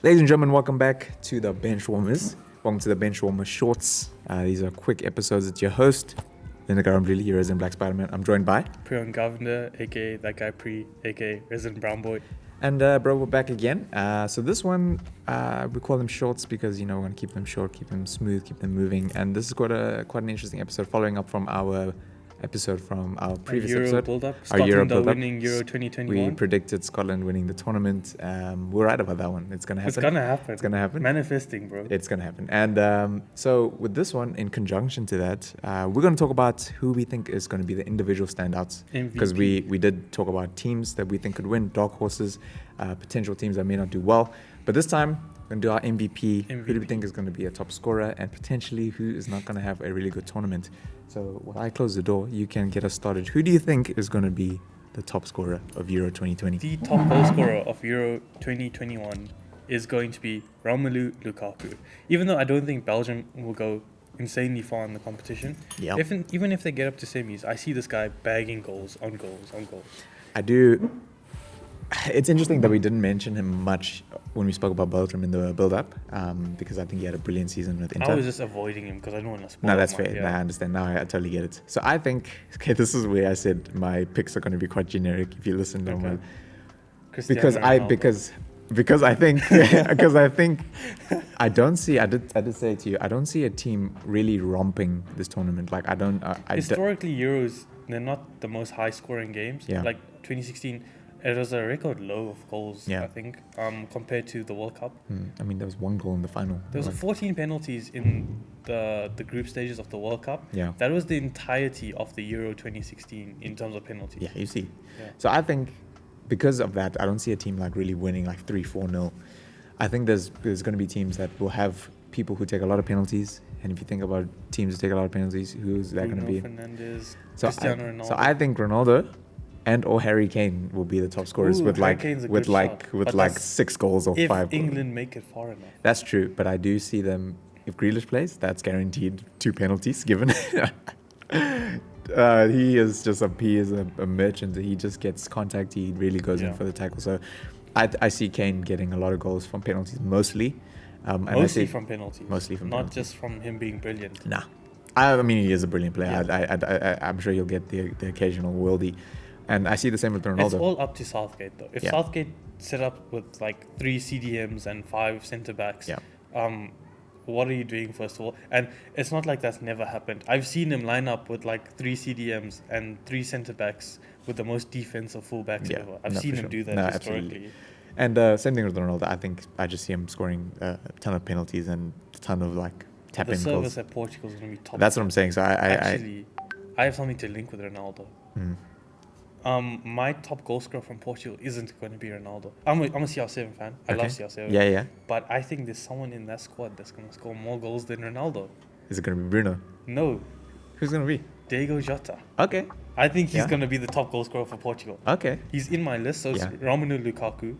Ladies and gentlemen, welcome back to the Bench Warmers. Welcome to the Bench Warmers Shorts. These are quick episodes. It's your host, Karabo Mdluli, your Resident Black Spider-Man. I'm joined by Preoen Govender, aka that guy aka Resident Brown Boy. And bro, we're back again. So this one, we call them shorts because, we want to keep them short, keep them smooth, keep them moving. And this is quite an interesting episode following up from our episode from our previous episode. Build-up. Our Euro Scotland build-up. winning Euro 2021. We predicted Scotland winning the tournament. We're right about that one. It's going to happen. It's going to happen. Manifesting, bro. It's going to happen. And so with this one, in conjunction to that, we're going to talk about who we think is going to be the individual standouts. Because we did talk about teams that we think could win, dark horses, potential teams that may not do well. But this time, we're going to do our MVP. Who do we think is going to be a top scorer and potentially who is not going to have a really good tournament? So while I close the door, you can get us started. Who do you think is going to be the top scorer of Euro 2020? The top goal scorer of Euro 2021 is going to be Romelu Lukaku. Even though I don't think Belgium will go insanely far in the competition, even if they get up to semis, I see this guy bagging goals on goals on goals. I do. It's interesting that we didn't mention him much when we spoke about Belgium in the build-up, because I think he had a brilliant season with Inter. I was just avoiding him because I don't want to spoil. No, that's fair. No, I understand. Now I totally get it. So I think, this is where I said my picks are going to be quite generic if you listen to them. Because I think I don't see. I did say to you, I don't see a team really romping this tournament. Like historically, Euros, they're not the most high-scoring games. Yeah. Like 2016. It was a record low of goals, I think, compared to the World Cup. I mean, there was one goal in the final. There was 14 penalties in the group stages of the World Cup. Yeah. That was the entirety of the Euro 2016 in terms of penalties. Yeah, you see. Yeah. So I think because of that, I don't see a team like really winning like 3-4-0. I think there's going to be teams that will have people who take a lot of penalties. And if you think about teams who take a lot of penalties, who's that going to be? Fernandes, Cristiano Ronaldo. So I think Ronaldo or Harry Kane will be the top scorers with 6 goals or 5 goals. If England make it far enough. That's true, but I do see them, if Grealish plays, that's guaranteed 2 penalties given. He is a merchant. He just gets contact. He really goes in for the tackle. So I see Kane getting a lot of goals from penalties, mostly. Mostly from penalties. Not just from him being brilliant. Nah. I mean, he is a brilliant player. Yeah. I'm sure you'll get the occasional worldie. And I see the same with Ronaldo. It's all up to Southgate, though. If Southgate set up with like 3 CDMs and 5 centre backs, what are you doing first of all? And it's not like that's never happened. I've seen him line up with like 3 CDMs and 3 centre backs with the most defensive fullbacks ever. I've seen him do that historically. Absolutely. And same thing with Ronaldo. I think I just see him scoring a ton of penalties and a ton of like tap-in goals. The service at Portugal is going to be top. That's what I'm saying. So I have something to link with Ronaldo. My top goal scorer from Portugal isn't going to be Ronaldo. I'm a CR7 fan. I love CR7. Yeah. But I think there's someone in that squad that's going to score more goals than Ronaldo. Is it going to be Bruno? No. Who's going to be? Diego Jota. Okay. I think he's going to be the top goal scorer for Portugal. Okay. He's in my list. So it's Romelu Lukaku,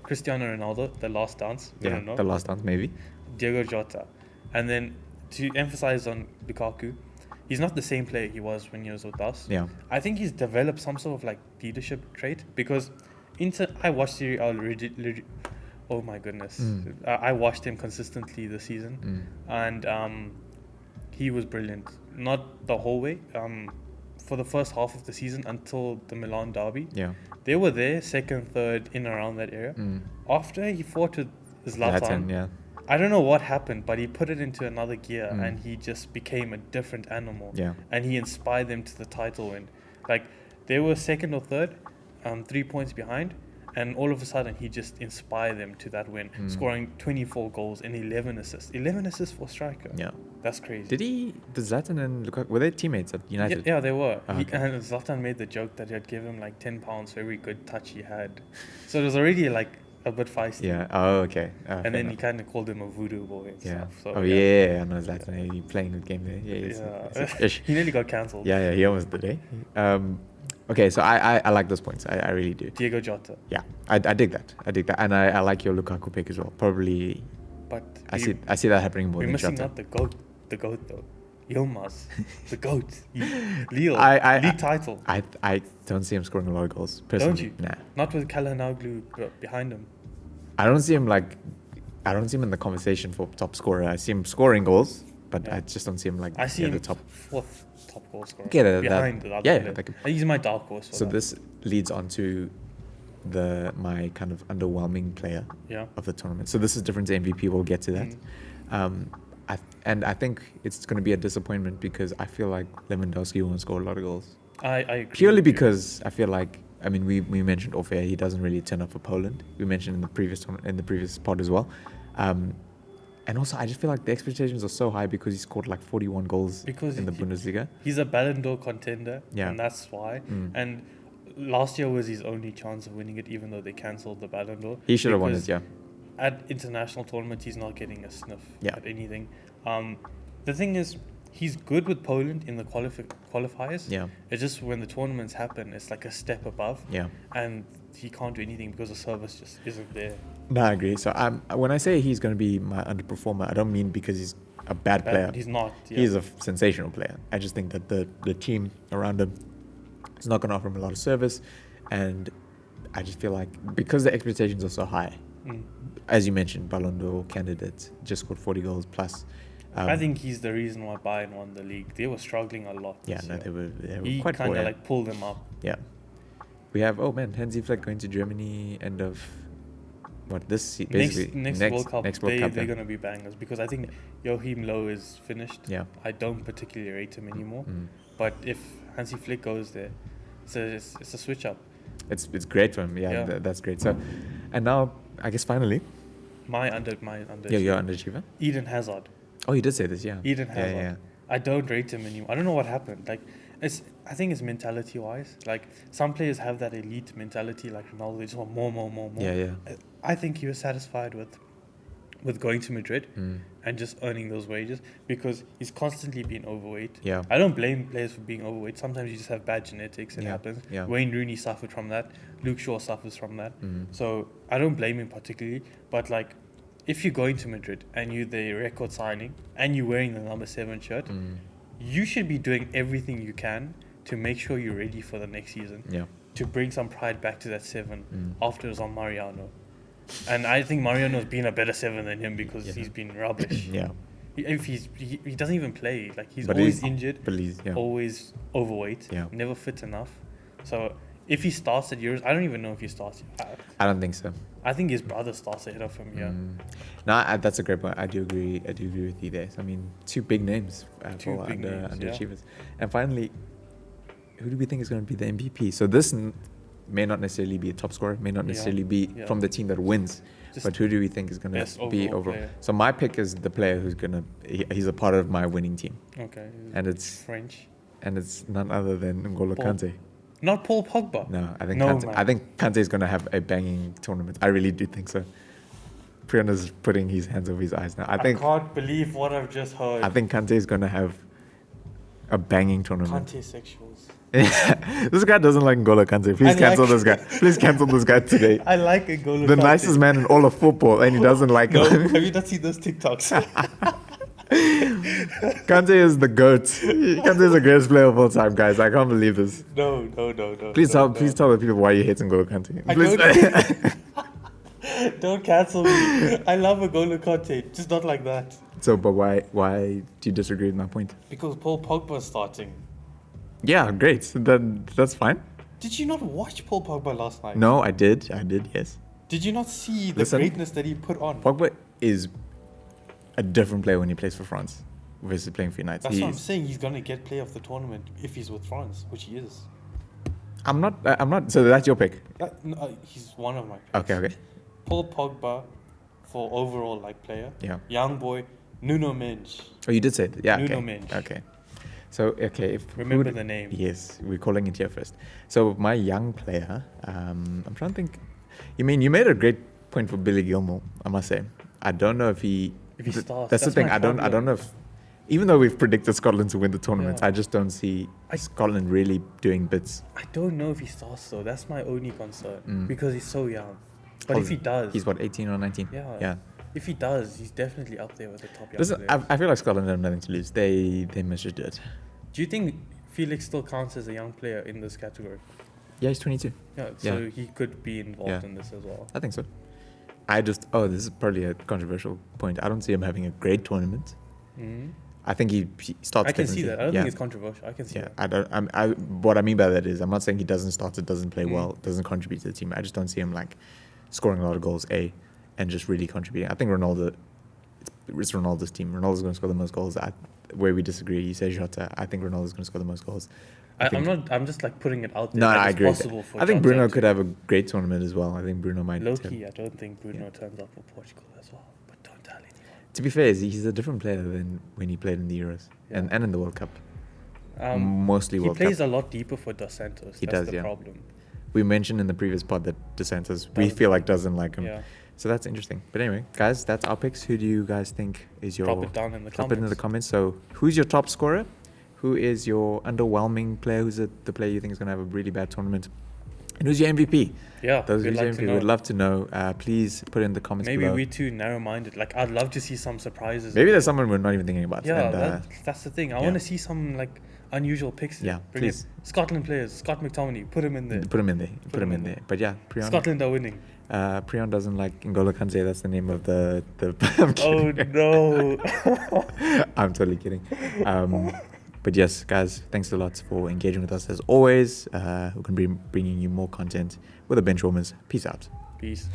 Cristiano Ronaldo, the last dance. Yeah, the last dance maybe. Diego Jota. And then to emphasize on Lukaku, he's not the same player he was when he was with us. Yeah. I think he's developed some sort of like leadership trait because I watched Serie A. Oh my goodness. I watched him consistently this season. And he was brilliant. Not the whole way. For the first half of the season until the Milan derby. Yeah. They were there, second, third, in around that area. After he fought with Zlatan, I don't know what happened, but he put it into another gear and he just became a different animal. Yeah. And he inspired them to the title win. Like, they were second or third, 3 points behind, and all of a sudden he just inspired them to that win, scoring 24 goals and 11 assists. 11 assists for a striker. Yeah. That's crazy. Did Zlatan and Lukaku, were they teammates at United? Yeah, they were. Oh, okay. And Zlatan made the joke that he'd give him like £10 for every good touch he had. So it was already like a bit feisty. Yeah. Oh, okay. And then he kind of called him a voodoo boy and stuff. So, I know Zlatan. He playing good game there. Yeah. He nearly got cancelled. Yeah, he almost did. Okay, so I like those points. I really do. Diego Jota. Yeah, I dig that. And I like your Lukaku pick as well. Probably. But I see that happening more than Jota. We're missing out the goat though. Yilmaz, the GOAT. Lille, league title. I don't see him scoring a lot of goals, personally. Don't you? Nah. Not with Calhanoglu behind him. I don't see him like I don't see him in the conversation for top scorer. I see him scoring goals, but I just don't see him I see him the top. fourth top goal scorer. Okay, behind the other player. that could, He's my dark horse. so this leads on to my kind of underwhelming player of the tournament. So this is different to MVP. We'll get to that. I think it's going to be a disappointment because I feel like Lewandowski won't score a lot of goals. I agree. Purely because I feel like, I mean, we mentioned off air, he doesn't really turn up for Poland. We mentioned in the previous pod as well. And also, I just feel like the expectations are so high because he scored like 41 goals in the Bundesliga. He's a Ballon d'Or contender, Yeah. and that's why. And last year was his only chance of winning it, even though they cancelled the Ballon d'Or. He should have won it, yeah. At international tournaments, he's not getting a sniff at anything. The thing is, he's good with Poland in the qualifiers. Yeah. It's just when the tournaments happen, it's like a step above. Yeah. And he can't do anything because the service just isn't there. No, I agree. So when I say he's going to be my underperformer, I don't mean because he's a bad player. He's not. Yeah. He's a sensational player. I just think that the team around him is not going to offer him a lot of service. And I just feel like because the expectations are so high, as you mentioned, Ballon d'Or candidate, just scored 40 goals plus. I think he's the reason why Bayern won the league. They were struggling a lot. Yeah, no, they were he quite poor. He kind of like pulled them up. Yeah. We have, Hansi Flick going to Germany end of, basically next World Cup, they're going to be bangers because I think Joachim Low is finished. Yeah. I don't particularly rate him anymore. But if Hansi Flick goes there, it's a switch up. It's great for him. Yeah. That's great. So, and now, I guess finally. My underachiever. Yeah, your underachiever? Eden Hazard. Oh, you did say this, yeah. Eden Hazard. Yeah. I don't rate him anymore. I don't know what happened. Like, I think it's mentality wise. Like, some players have that elite mentality, like Ronaldo. They just want more. Yeah. I think he was satisfied with going to Madrid and just earning those wages because he's constantly been overweight. Yeah. I don't blame players for being overweight. Sometimes you just have bad genetics. It happens. Yeah. Wayne Rooney suffered from that. Luke Shaw suffers from that. So I don't blame him particularly. But like, if you're going to Madrid and you're the record signing and you're wearing the number 7 shirt, you should be doing everything you can to make sure you're ready for the next season. Yeah. To bring some pride back to that 7 after it was on Mariano. And I think Mariano's been a better 7 than him because he's been rubbish. Yeah. He doesn't even play. Like he's But always injured, he's always overweight, never fit enough. So if he starts at Euros, I don't even know if he starts. I don't think so. I think his brother starts ahead of him. Yeah. No, that's a great point. I do agree with you there. So, I mean, 2 big names for underachievers. And finally, who do we think is going to be the MVP? So this may not necessarily be a top scorer, may not necessarily be from the team that wins, but who do we think is going to be overall? Player. So my pick is the player who's he's a part of my winning team. Okay. And it's French. And it's none other than N'Golo Kante. Not Paul Pogba. No, I think Kante is going to have a banging tournament. I really do think so. Preoen is putting his hands over his eyes now. I can't believe what I've just heard. I think Kante is going to have a banging tournament. Kante sexuals. This guy doesn't like N'Golo Kante. Please cancel this guy. Please cancel this guy today. I like N'Golo Kante. The nicest man in all of football, and he doesn't like him. Have you not seen those TikToks? Kante is the GOAT. Kante is the greatest player of all time, guys. I can't believe this. No. Please tell the people why you hate N'Golo Kante. Don't cancel me. I love N'Golo Kante, just not like that. So, but why do you disagree with my point? Because Paul Pogba is starting. Yeah, great. That's fine. Did you not watch Paul Pogba last night? No, I did, yes. Did you not see the greatness that he put on? Pogba is a different player when he plays for France versus playing for United. That's what I'm saying. He's going to get player of the tournament if he's with France, which he is. I'm not. So that's your pick? He's one of my picks. Okay. Paul Pogba for overall player. Yeah. Young boy, Nuno Mendes. Oh, you did say that. Yeah. Nuno Mendes. Okay. So, remember the name. Yes, we're calling it here first. So, my young player, I'm trying to think. You made a great point for Billy Gilmour, I must say. I don't know if he starts. That's the thing. I don't know if, even though we've predicted Scotland to win the tournament, I just don't see Scotland really doing bits. I don't know if he starts though. That's my only concern because he's so young. But if he does, he's 18 or 19. Yeah. If he does, he's definitely up there with the top young players. I feel like Scotland have nothing to lose. They must just do it. Do you think Felix still counts as a young player in this category? Yeah, he's 22. Yeah, so he could be involved in this as well. I think so. this is probably a controversial point. I don't see him having a great tournament. Mm-hmm. I think he starts. I can see that. I don't yeah. think it's controversial. I can see that. What I mean by that is, I'm not saying he doesn't start, it doesn't play well, doesn't contribute to the team. I just don't see him like scoring a lot of goals, and just really contributing. I think it's Ronaldo's team. Ronaldo's going to score the most goals. Where we disagree, you say Jota. I think Ronaldo's going to score the most goals. I'm just like putting it out there. No, that I it's agree. possible for I think Jota Bruno to- could have a great tournament as well. I think Bruno might. Low-key, I don't think Bruno turns up for Portugal as well. But don't tell anyone. To be fair, he's a different player than when he played in the Euros and in the World Cup. Mostly World Cup. He plays a lot deeper for Dos Santos. That's the problem. We mentioned in the previous pod that Dos Santos, we feel like doesn't like him. Yeah. So that's interesting. But anyway, guys, that's our picks. Who do you guys think is your... Drop it down in the Drop comments. it in the comments. So who's your top scorer? Who is your underwhelming player? Who's the player you think is going to have a really bad tournament? And who's your MVP? Yeah, Those we'd who's your like to MVP. know. We'd love to know. Please put it in the comments Maybe below. we're too narrow-minded. Like, I'd love to see some surprises. Maybe there's someone we're not even thinking about. Yeah, And, that's the thing. I want to see some like unusual picks. Yeah, Bring please. it. Scotland players, Scott McTominay, put him in there. Put him in there. Put him in there. But yeah, Preoen. Scotland are winning. Preoen doesn't like N'Golo Kante. That's the name of the I'm Oh kidding. no! I'm totally kidding. But yes, guys, thanks a lot for engaging with us as always. We're going to be bringing you more content with the Bench Warmers. Peace out. Peace.